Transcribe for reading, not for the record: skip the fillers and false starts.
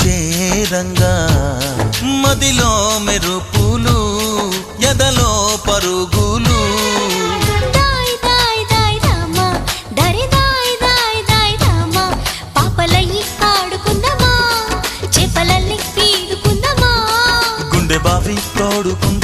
చేరంగా మదిలో మెరుపులు ఎదలో పరుగులు దాయ్ దాయ్ దాయ్ రామా దరి దాయ్ దాయ్ దాయ్ రామా పాపలయ్యి ఆడుకుందామా చేపలల్లి పీడుకుందామా గుండె బావి తోడుకుందామా